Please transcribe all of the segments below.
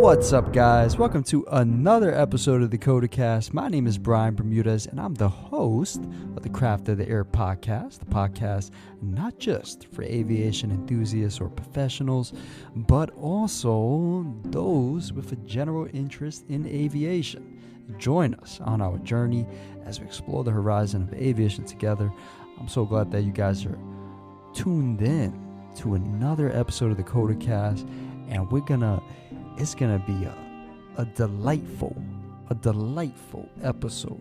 What's up, guys? Welcome to another episode of the CotAcasT. My name is Brian Bermudez, and I'm the host of the Craft of the Air podcast. The podcast not just for aviation enthusiasts or professionals, but also those with a general interest in aviation. Join us on our journey as we explore the horizon of aviation together. I'm so glad that you guys are tuned in to another episode of the CotAcasT, and it's gonna be a delightful episode.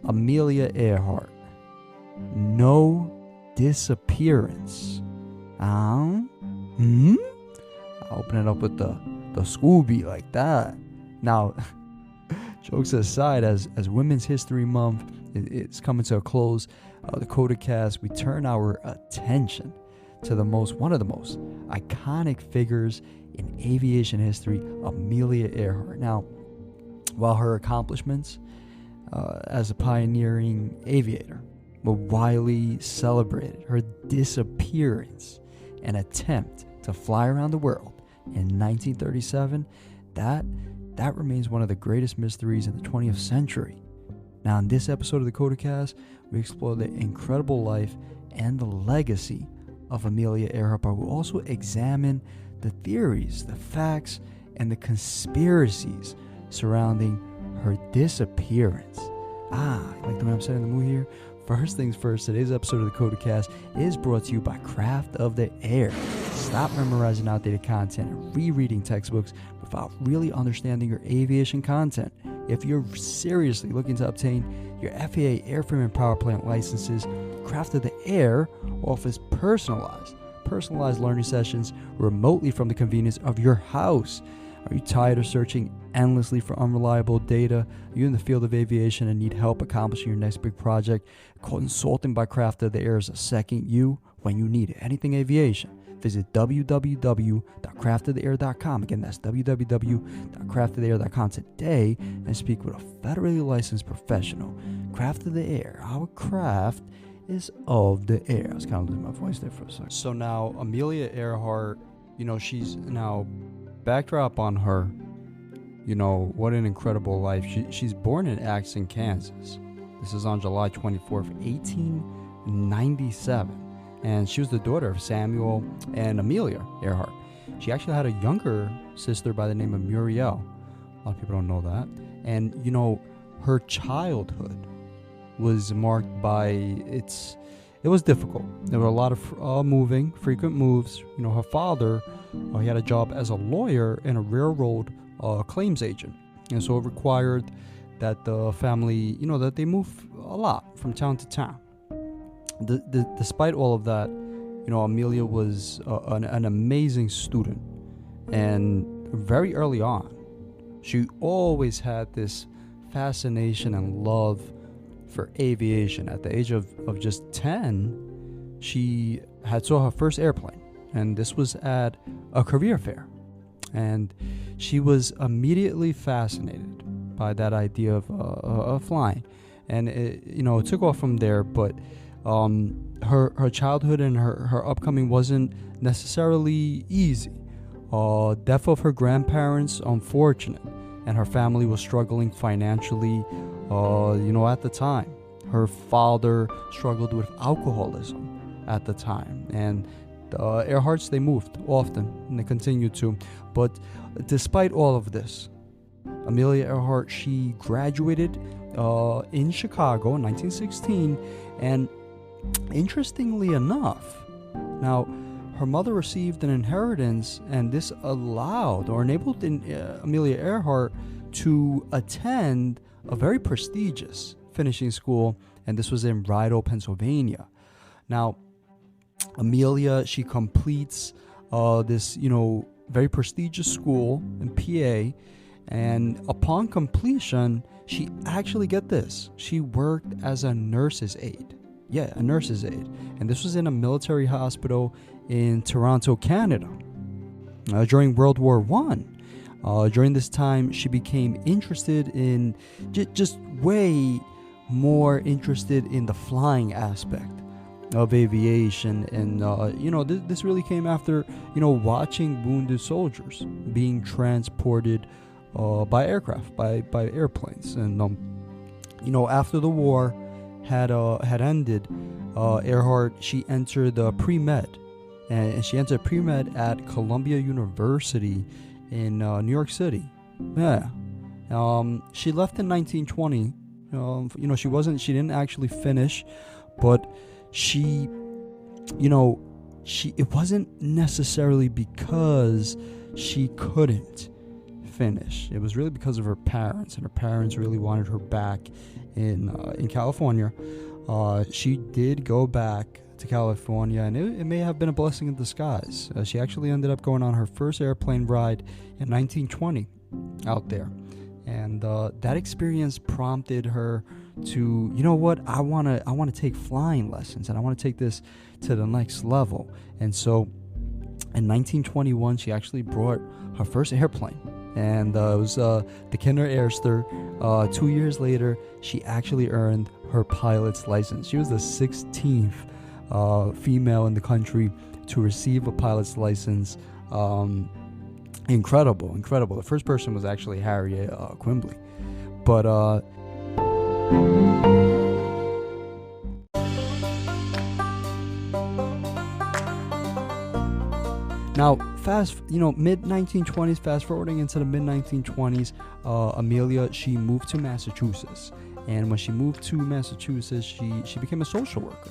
Amelia Earhart, no disappearance. I'll open it up with the Scooby like that. Now, jokes aside, as Women's History Month it's coming to a close, the CotAcasT, we turn our attention to one of the most iconic figures in aviation history, Amelia Earhart. Now, while her accomplishments as a pioneering aviator were widely celebrated, her disappearance, an attempt to fly around the world in 1937, that remains one of the greatest mysteries in the 20th century. Now, in this episode of the CotAcasT, we explore the incredible life and the legacy of Amelia Earhart, but we'll also examine the theories, the facts, and the conspiracies surrounding her disappearance. Like the way I'm setting the mood here? First things first, today's episode of the CotAcasT is brought to you by Craft of the Air. Stop memorizing outdated content and rereading textbooks without really understanding your aviation content. If you're seriously looking to obtain your FAA airframe and power plant licenses, Craft of the Air offers personalized learning sessions remotely from the convenience of your house. Are you tired of searching endlessly for unreliable data? Are you in the field of aviation and need help accomplishing your next big project? Consulting by Craft of the Air is a second you when you need it. Anything aviation. Visit www.craftoftheair.com. Again, that's www.craftoftheair.com today and speak with a federally licensed professional. Craft of the Air. Our craft is of the air. I was kind of losing my voice there for a second. So now, Amelia Earhart, she's now backdrop on her. What an incredible life. She's born in Axon, Kansas. This is on July 24th, 1897. And she was the daughter of Samuel and Amelia Earhart. She actually had a younger sister by the name of Muriel. A lot of people don't know that. And, her childhood was marked by it was difficult. There were a lot of frequent moves. Her father, he had a job as a lawyer and a railroad claims agent. And so it required that the family, that they move a lot from town to town. Despite all of that, Amelia was an amazing student. And very early on, she always had this fascination and love for aviation. At the age of just 10, she had saw her first airplane, and this was at a career fair. And she was immediately fascinated by that idea of flying. And it took off from there, but her childhood and her upcoming wasn't necessarily easy. Death of her grandparents, unfortunate, and her family was struggling financially. At the time, her father struggled with alcoholism at the time, and the Earharts, they moved often, and they continued to. But despite all of this, Amelia Earhart, she graduated in Chicago in 1916, and interestingly enough, now her mother received an inheritance, and this allowed or enabled Amelia Earhart to attend a very prestigious finishing school, and this was in Rideau, Pennsylvania. Now, Amelia, she completes this, very prestigious school in PA, and upon completion, she actually, get this, she worked as a nurse's aide. Yeah, a nurse's aide. And this was in a military hospital in Toronto, Canada. During World War I. During this time, she became interested in, just way more interested in the flying aspect of aviation. And this really came after watching wounded soldiers being transported by aircraft, by airplanes. And after the war had ended, Earhart, she entered pre-med, and she entered pre-med at Columbia University in New York City. Yeah. She left in 1920. She didn't actually finish, but it wasn't necessarily because she couldn't finish. It was really because of her parents, and her parents really wanted her back in California. She did go back to California, and it may have been a blessing in disguise. She actually ended up going on her first airplane ride in 1920 out there. And that experience prompted her to, I want to take flying lessons, and I want to take this to the next level. And so in 1921, she actually brought her first airplane, and it was the Kinder Airster. 2 years later, she actually earned her pilot's license. She was the 16th female in the country to receive a pilot's license. Incredible. The first person was actually Harriet Quimbley. But now, mid-1920s, fast forwarding into the mid-1920s, Amelia, she moved to Massachusetts. And when she moved to Massachusetts, she became a social worker.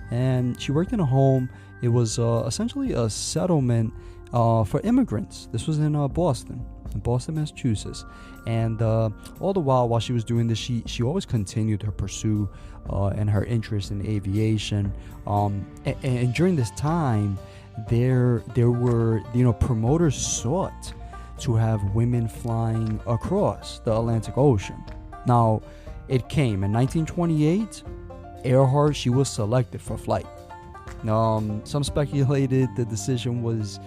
And she worked in a home. It was essentially a settlement for immigrants. This was in Boston, Massachusetts. And all the while she was doing this, she always continued her pursuit and her interest in aviation. And during this time, there were, promoters sought to have women flying across the Atlantic Ocean. Now, it came in 1928. Earhart, she was selected for flight. Some speculated the decision was,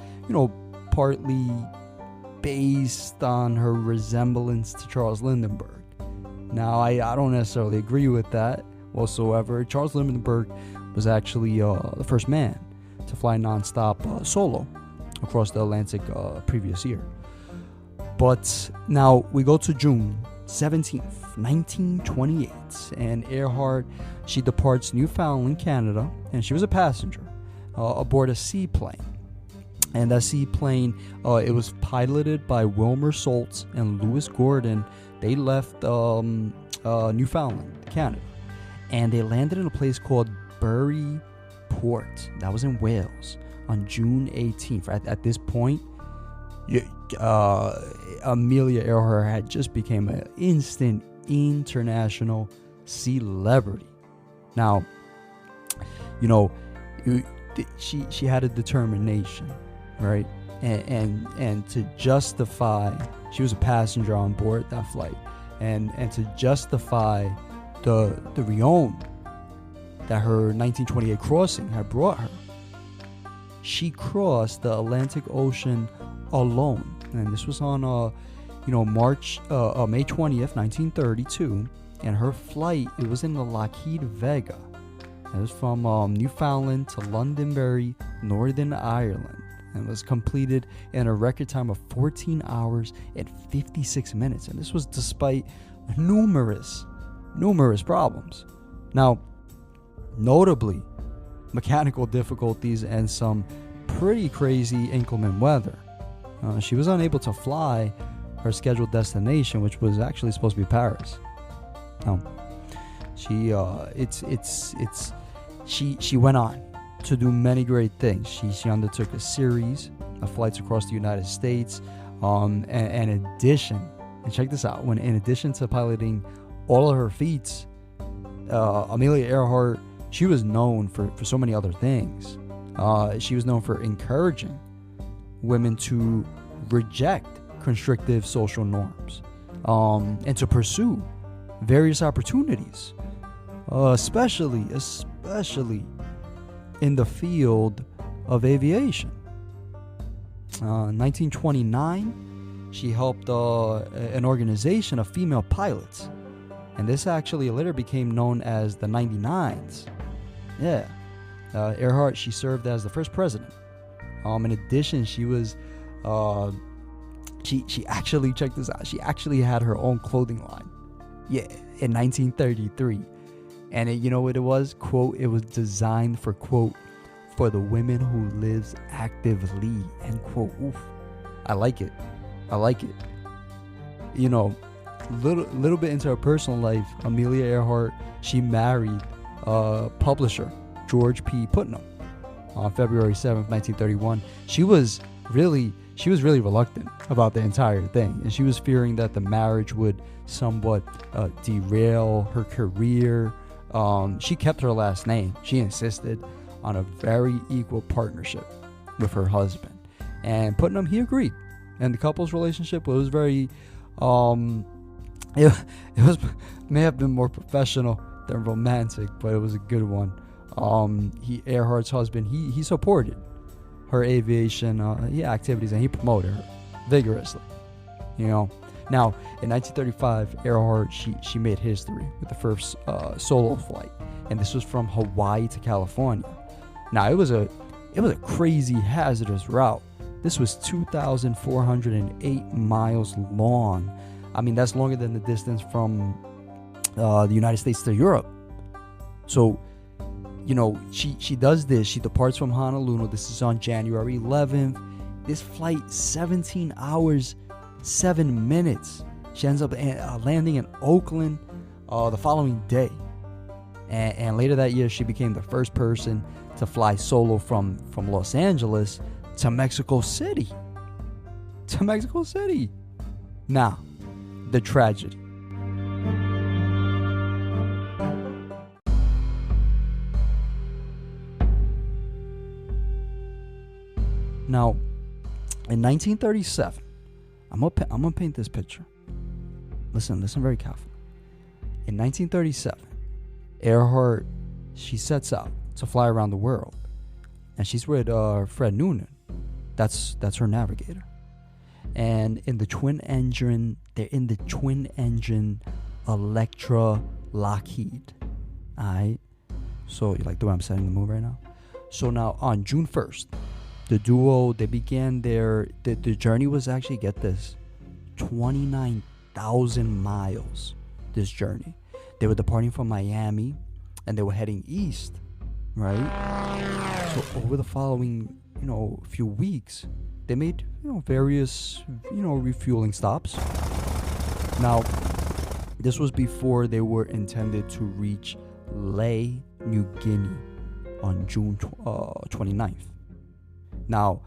partly based on her resemblance to Charles Lindbergh. Now, I don't necessarily agree with that whatsoever. Charles Lindbergh was actually the first man to fly nonstop solo across the Atlantic previous year. But now we go to June 17th, 1928, and Earhart, she departs Newfoundland, Canada, and she was a passenger aboard a seaplane. And that seaplane, it was piloted by Wilmer Soltz and Lewis Gordon. They left Newfoundland, Canada, and they landed in a place called Bury Port. That was in Wales on June 18th. At this point, Amelia Earhart had just become an instant international celebrity. Now, she had a determination, right? And to justify, she was a passenger on board that flight, and to justify the renown that her 1928 crossing had brought her, she crossed the Atlantic Ocean alone. And this was on May 20th, 1932, and her flight, it was in the Lockheed Vega. It was from Newfoundland to Londonderry, Northern Ireland, and was completed in a record time of 14 hours and 56 minutes. And this was despite numerous problems. Now, notably, mechanical difficulties and some pretty crazy inclement weather. She was unable to fly her scheduled destination, which was actually supposed to be Paris. Now, she went on to do many great things. She undertook a series of flights across the United States. And in addition, and check this out, in addition to piloting all of her feats, Amelia Earhart, she was known for so many other things. She was known for encouraging women to reject constrictive social norms, and to pursue various opportunities, especially in the field of aviation. 1929, she helped an organization of female pilots, and this actually later became known as the 99s. Yeah. Earhart, she served as the first president. In addition, she was, she actually, check this out, she actually had her own clothing line. Yeah, in 1933. And you know what it was? Quote, it was designed for, quote, for the women who lives actively, end quote. Oof. I like it. You know, little bit into her personal life, Amelia Earhart, she married publisher George P. Putnam on February 7th, 1931. She was really reluctant about the entire thing, and she was fearing that the marriage would somewhat derail her career. She kept her last name. She insisted on a very equal partnership with her husband, and Putnam, he agreed, and the couple's relationship was very it was may have been more professional than romantic, but it was a good one. Earhart's husband, he supported her aviation activities, and he promoted her vigorously. You know, now in 1935, Earhart she made history with the first solo flight, and this was from Hawaii to California. Now it was a crazy hazardous route. This was 2,408 miles long. I mean, that's longer than the distance from the United States to Europe. So, you know, she does this. She departs from Honolulu. This is on January 11th. This flight, 17 hours, 7 minutes. She ends up landing in Oakland the following day. And later that year, she became the first person to fly solo from Los Angeles to Mexico City. Now, the tragedy. Now, in 1937, I'm gonna paint this picture. Listen very carefully. In 1937, Earhart, she sets out to fly around the world, and she's with Fred Noonan. That's her navigator. And they're in the twin engine Electra Lockheed. Alright. So you like the way I'm setting the mood right now? So now on June 1st, the duo, they began the journey was actually, get this, 29,000 miles. This journey. They were departing from Miami, and they were heading east, right? So over the following, few weeks, they made, various, refueling stops. Now, this was before they were intended to reach Lae, New Guinea on June 29th. Now,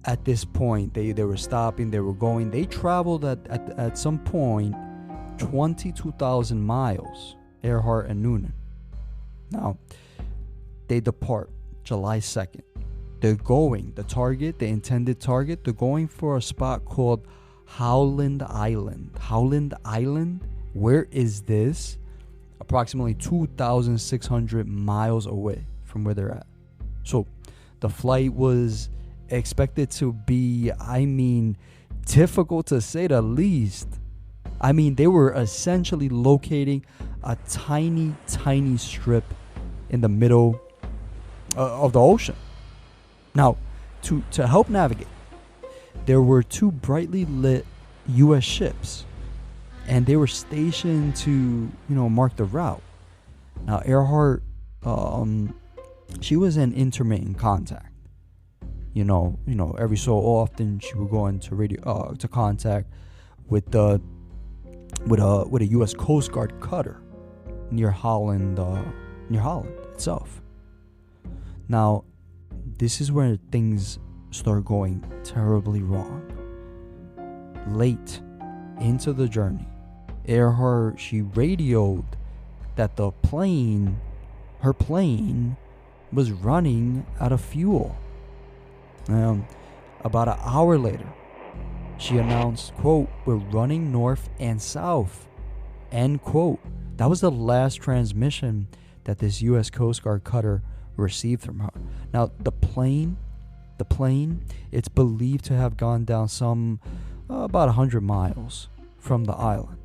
at this point, they were stopping, they were going. They traveled at some point 22,000 miles, Earhart and Noonan. Now, they depart July 2nd. They're going, the intended target, they're going for a spot called Howland Island. Howland Island, where is this? Approximately 2,600 miles away from where they're at. So, the flight was expected to be, difficult to say the least. They were essentially locating a tiny, tiny strip in the middle of the ocean. Now, to help navigate, there were two brightly lit U.S. ships, and they were stationed to, mark the route. Now, Earhart, she was in intermittent contact. Every so often she would go into radio to contact with a U.S. Coast Guard cutter near Holland itself. Now, this is where things start going terribly wrong. Late into the journey, Earhart, she radioed that her plane was running out of fuel. About an hour later, she announced, quote, "We're running north and south," end quote. That was the last transmission that this U.S. Coast Guard cutter received from her. Now, the plane, it's believed to have gone down some about 100 miles from the island.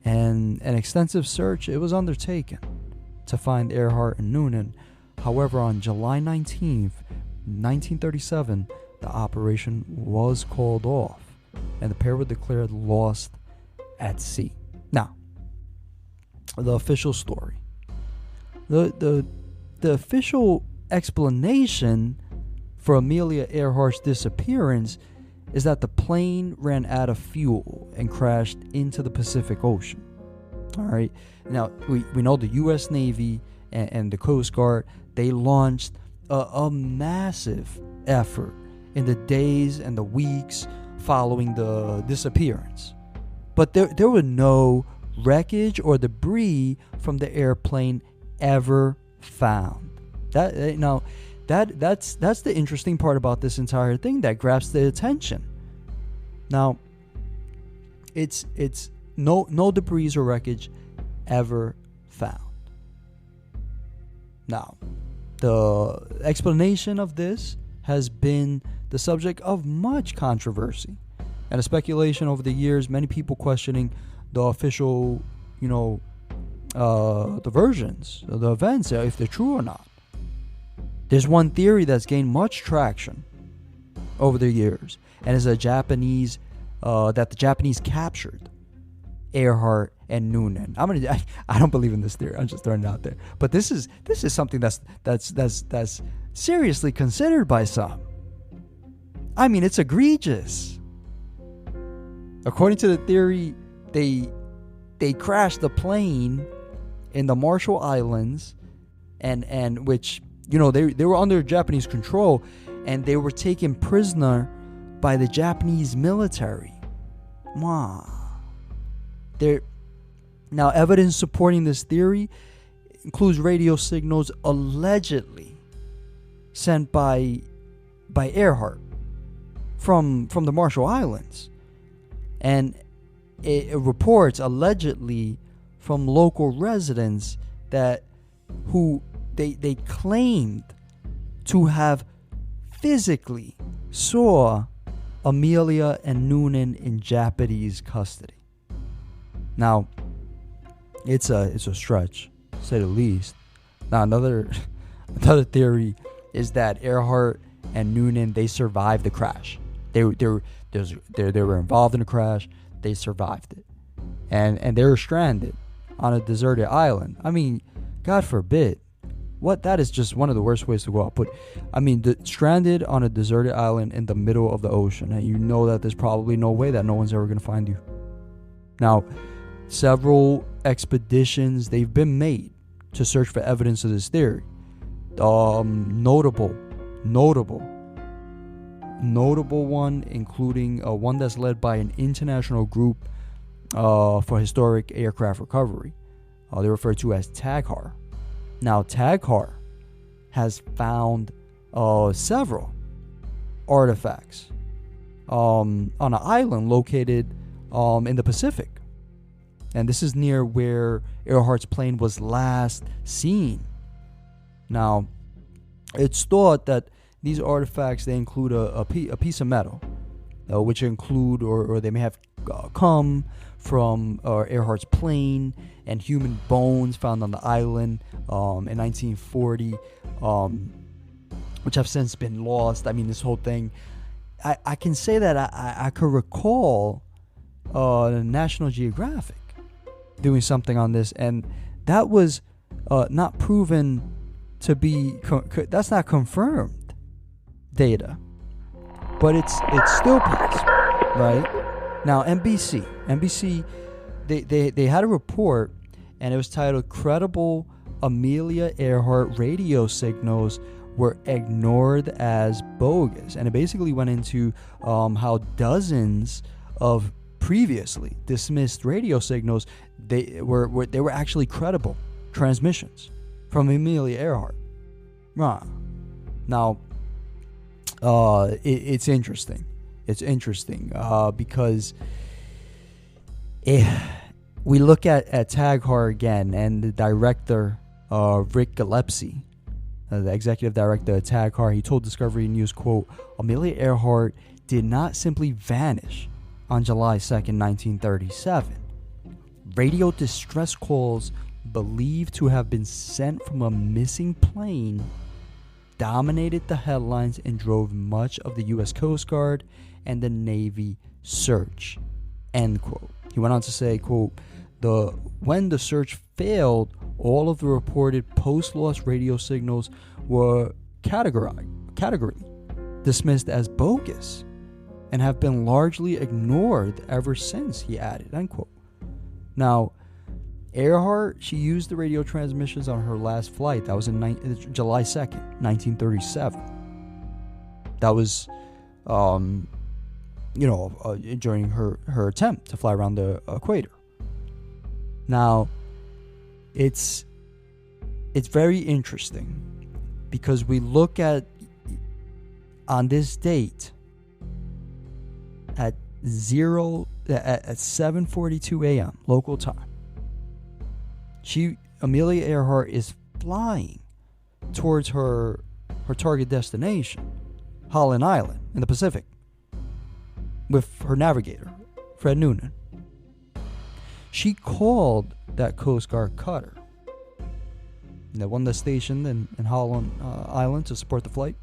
And an extensive search, it was undertaken to find Earhart and Noonan. However, on July 19th, 1937, the operation was called off, and the pair were declared lost at sea. Now, the official story. The official explanation for Amelia Earhart's disappearance is that the plane ran out of fuel and crashed into the Pacific Ocean. All right. Now, we know the U.S. Navy and the Coast Guard, they launched a massive effort in the days and the weeks following the disappearance. But there were no wreckage or debris from the airplane ever found. That's the interesting part about this entire thing that grabs the attention. Now, it's no debris or wreckage ever found. Now, the explanation of this has been the subject of much controversy and a speculation over the years, many people questioning the official, the versions of the events, if they're true or not. There's one theory that's gained much traction over the years, and is that the Japanese captured Earhart and Noonan. I don't believe in this theory. I'm just throwing it out there. But this is something that's seriously considered by some. I mean, it's egregious. According to the theory, they crashed the plane in the Marshall Islands, and which, they were under Japanese control, and they were taken prisoner by the Japanese military. Wow. Now, evidence supporting this theory includes radio signals allegedly sent by Earhart from the Marshall Islands, and it reports allegedly from local residents who they claimed to have physically saw Amelia and Noonan in Japanese custody. Now, it's a stretch, to say the least. Now, another theory is that Earhart and Noonan, they survived the crash. They were involved in the crash. They survived it, and they were stranded on a deserted island. I mean, God forbid. That is just one of the worst ways to go out. But I mean, stranded on a deserted island in the middle of the ocean, and you know that there's probably no way that no one's ever going to find you. Now, several expeditions, they've been made to search for evidence of this theory. Notable one, including one that's led by an international group for historic aircraft recovery. They're referred to as TAGHAR. Now, TAGHAR has found several artifacts on an island located in the Pacific. And this is near where Earhart's plane was last seen. Now, it's thought that these artifacts, they include a piece of metal, which include, or they may have come from Earhart's plane, and human bones found on the island in 1940, which have since been lost. I mean, this whole thing, I can say that I could recall National Geographic doing something on this, and that was not proven to be, that's not confirmed data, but it's still possible, right? Now, NBC, they had a report, and it was titled "Credible Amelia Earhart Radio Signals Were Ignored as Bogus," and it basically went into how dozens of previously dismissed radio signals, they were actually credible transmissions from Amelia Earhart. Now, it's interesting. It's interesting because we look at TAGHAR again, and the director, Rick Gillespie, the executive director of TAGHAR, he told Discovery News, quote, "Amelia Earhart did not simply vanish on July 2nd, 1937. Radio distress calls believed to have been sent from a missing plane dominated the headlines and drove much of the U.S. Coast Guard and the Navy search, end quote. He went on to say, quote, when the search failed, all of the reported post-loss radio signals were categorically dismissed as bogus and have been largely ignored ever since, he added, end quote. Now, Earhart, she used the radio transmissions on her last flight. That was in July 2nd, 1937. That was, during her attempt to fly around the equator. Now, it's very interesting because we look at, on this date, at 7:42 a.m. local time, Amelia Earhart is flying towards her target destination, Holland Island in the Pacific, with her navigator, Fred Noonan. She called that Coast Guard cutter that won the station in Holland Island to support the flight.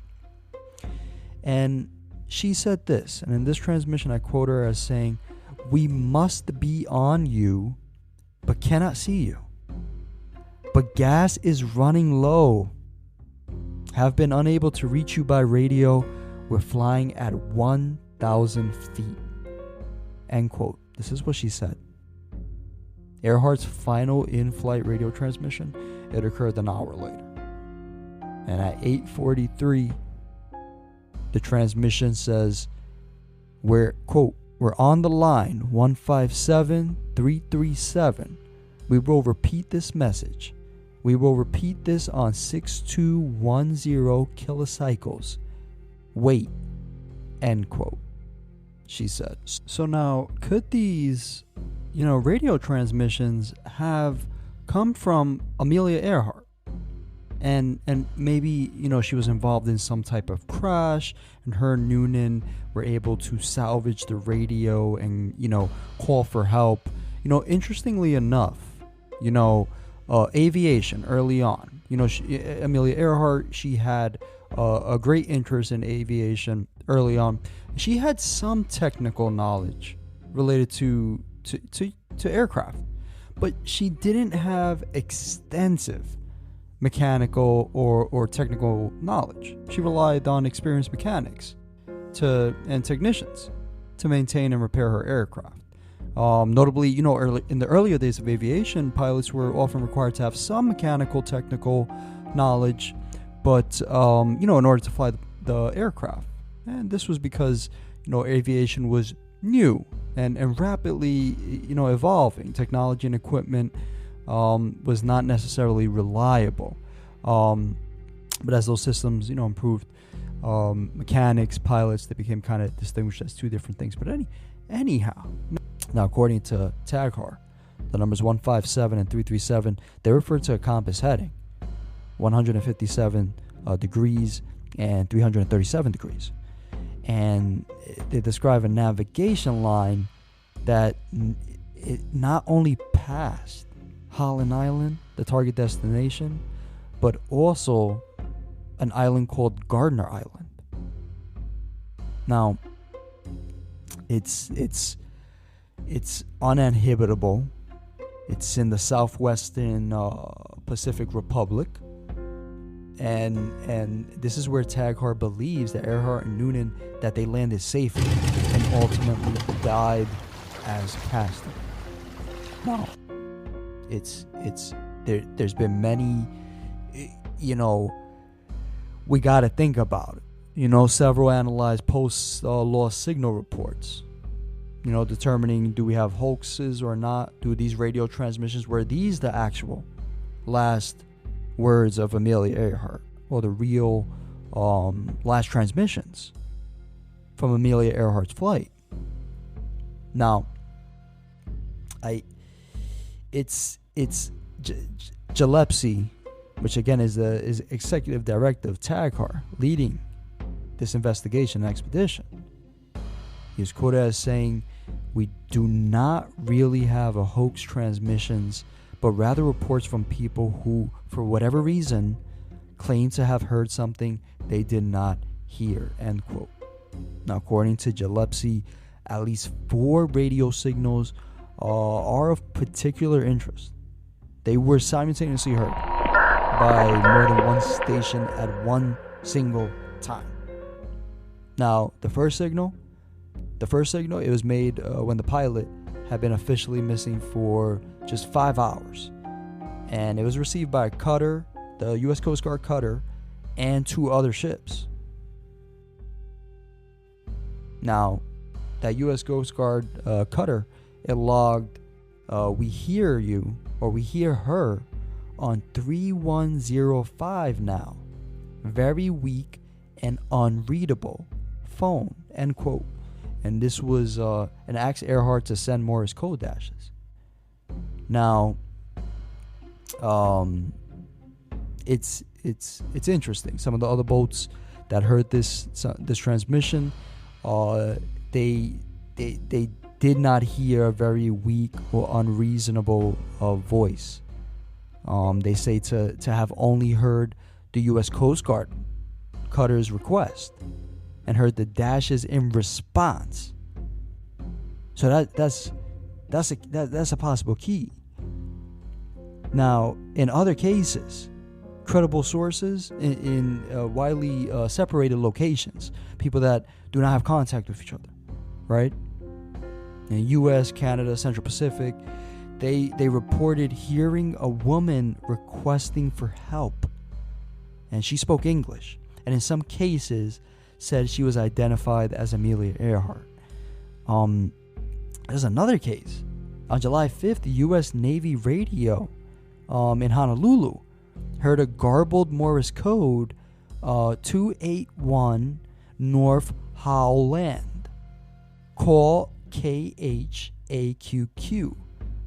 And she said this, and in this transmission I quote her as saying, "We must be on you, but cannot see you. But gas is running low. Have been unable to reach you by radio. We're flying at 1,000 feet." End quote. This is what she said. Earhart's final in-flight radio transmission, it occurred an hour later. And at 8:43, the transmission says, we're on the line 157-337. We will repeat this message. We will repeat this on 6210 kilocycles. Wait, end quote, she said. So now, could these, radio transmissions have come from Amelia Earhart? And maybe, she was involved in some type of crash, and her and Noonan were able to salvage the radio and, call for help. Interestingly enough, aviation early on, Amelia Earhart, she had a great interest in aviation early on. She had some technical knowledge related to aircraft, but she didn't have extensive mechanical or technical knowledge. She relied on experienced mechanics and technicians to maintain and repair her aircraft. Notably, in the earlier days of aviation, pilots were often required to have some mechanical, technical knowledge, but in order to fly the aircraft. And this was because aviation was new and rapidly evolving. Technology and equipment was not necessarily reliable, but as those systems improved, mechanics, pilots, they became kind of distinguished as two different things. But anyhow, now according to TAGHAR, the numbers 157 and 337, they refer to a compass heading, 157 degrees and 337 degrees. And they describe a navigation line that it not only passed Holland Island, the target destination, but also an island called Gardner Island. Now, it's uninhabitable. It's in the southwestern Pacific Republic. And this is where TAGHAR believes that Earhart and Noonan, that they landed safely and ultimately died as passengers. Now, there's been many, we got to think about it. Several analyzed post-loss signal reports, determining, do we have hoaxes or not? Do these radio transmissions, were these the actual last words of Amelia Earhart, or the real last transmissions from Amelia Earhart's flight? Now, Gillespie, which again is executive director of TAGHAR, leading this investigation and expedition. He is quoted as saying, "We do not really have a hoax transmissions, but rather reports from people who, for whatever reason, claim to have heard something they did not hear, end quote. Now, according to Gillespie, at least 4 radio signals are of particular interest. They were simultaneously heard by more than one station at one single time. Now, the first signal, it was made when the pilot had been officially missing for just 5 hours. And it was received by a cutter, the U.S. Coast Guard cutter, and 2 other ships. Now, that U.S. Coast Guard cutter, it logged, we hear you, or we hear her, on 3105 now. Very weak and unreadable phone, end quote. And this was an asked Earhart to send Morse code dashes. Now, it's interesting. Some of the other boats that heard this transmission, they did not hear a very weak or unreasonable voice. They say to have only heard the U.S. Coast Guard cutter's request and heard the dashes in response. So that's a possible key. Now, in other cases, credible sources in widely separated locations, people that do not have contact with each other, right? In U.S., Canada, Central Pacific, they reported hearing a woman requesting for help, and she spoke English, and in some cases said she was identified as Amelia Earhart. There's another case. On July 5th, the U.S. Navy radio in Honolulu heard a garbled Morse code 281 North Howland. Call KHAQQ.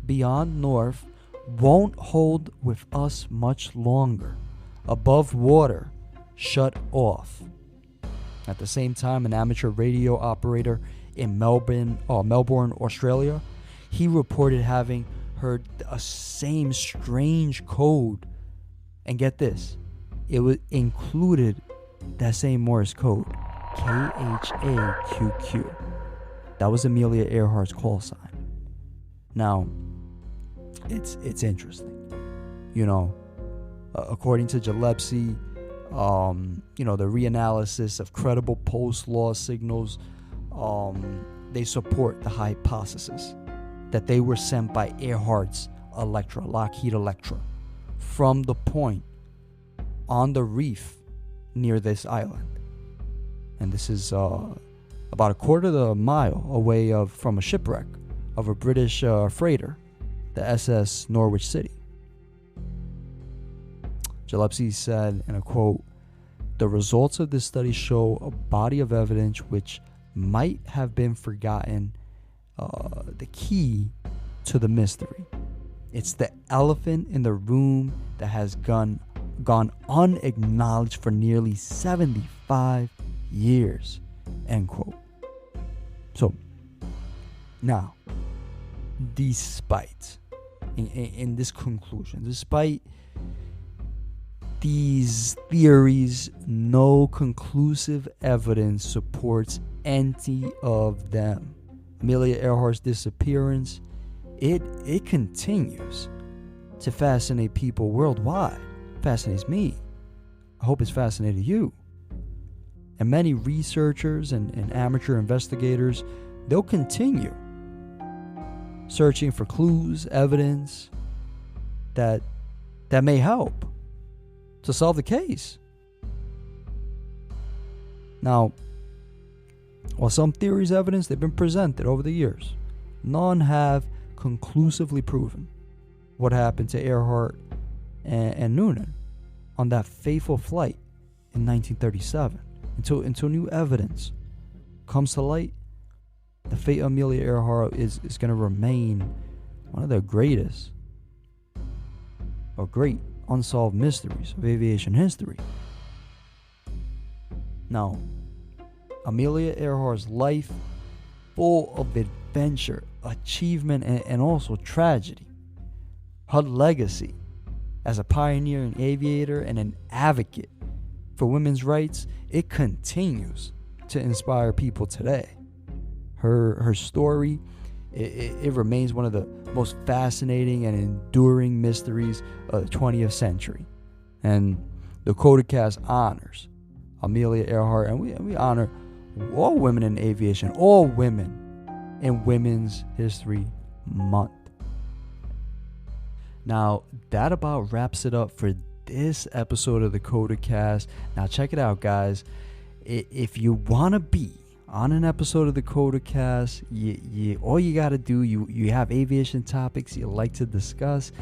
Beyond North won't hold with us much longer. Above water, shut off. At the same time, an amateur radio operator in Melbourne, Australia, he reported having heard a same strange code. And get this, it was included that same Morse code, KHAQQ. That was Amelia Earhart's call sign. Now, it's interesting. According to Gillespie, the reanalysis of credible post-law signals, they support the hypothesis that they were sent by Earhart's Lockheed Electra, from the point on the reef near this island. And this is about a quarter of a mile away from a shipwreck of a British freighter, the SS Norwich City. Gillespie said, in a quote, "The results of this study show a body of evidence which might have been forgotten, the key to the mystery. It's the elephant in the room that has gone unacknowledged for nearly 75 years, end quote. So, now, despite, in this conclusion, despite these theories, no conclusive evidence supports any of them. Amelia Earhart's disappearance, it continues to fascinate people worldwide. Fascinates me. I hope it's fascinated you. And many researchers and amateur investigators, they'll continue searching for clues, evidence that may help to solve the case. Now, while some theories, evidence, they've been presented over the years, none have conclusively proven what happened to Earhart and Noonan on that fateful flight in 1937. Until new evidence comes to light, the fate of Amelia Earhart is going to remain one of the greatest or great unsolved mysteries of aviation history. Now, Amelia Earhart's life, full of adventure, achievement, and also tragedy, Her legacy as a pioneering aviator and an advocate for women's rights, it continues to inspire people today. Her story, it remains one of the most fascinating and enduring mysteries of the 20th century. And the CotAcasT honors Amelia Earhart, and we honor all women in aviation, all women in Women's History Month. Now, that about wraps it up for this episode of the CotAcasT. Now, check it out, guys. If you want to be on an episode of the CotAcasT, all you got to do, you have aviation topics you like to discuss,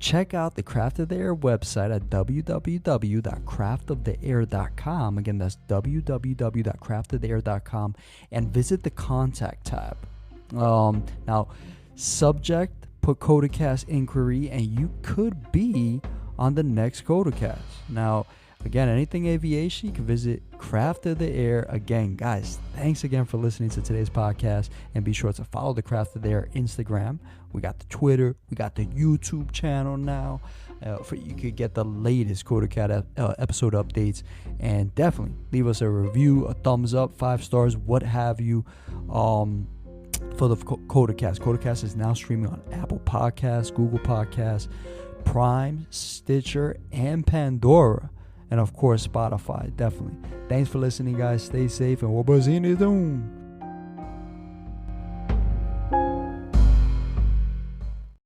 check out the Craft of the Air website at www.craftoftheair.com. Again, that's www.craftoftheair.com, and visit the contact tab. Now, subject, put CotAcasT inquiry, and you could be on the next CotAcasT. Now, again, anything aviation, you can visit Craft of the Air. Again, guys, thanks again for listening to today's podcast, and be sure to follow the Craft of the Air Instagram. We got the Twitter, we got the YouTube channel now. You could get the latest CotAcasT episode updates, and definitely leave us a review, a thumbs up, 5 stars, what have you. For the CotAcasT. CotAcasT is now streaming on Apple Podcasts, Google Podcasts, Prime, Stitcher, and Pandora, and of course Spotify. Definitely. Thanks for listening, guys. Stay safe, and we'll be seeing you soon.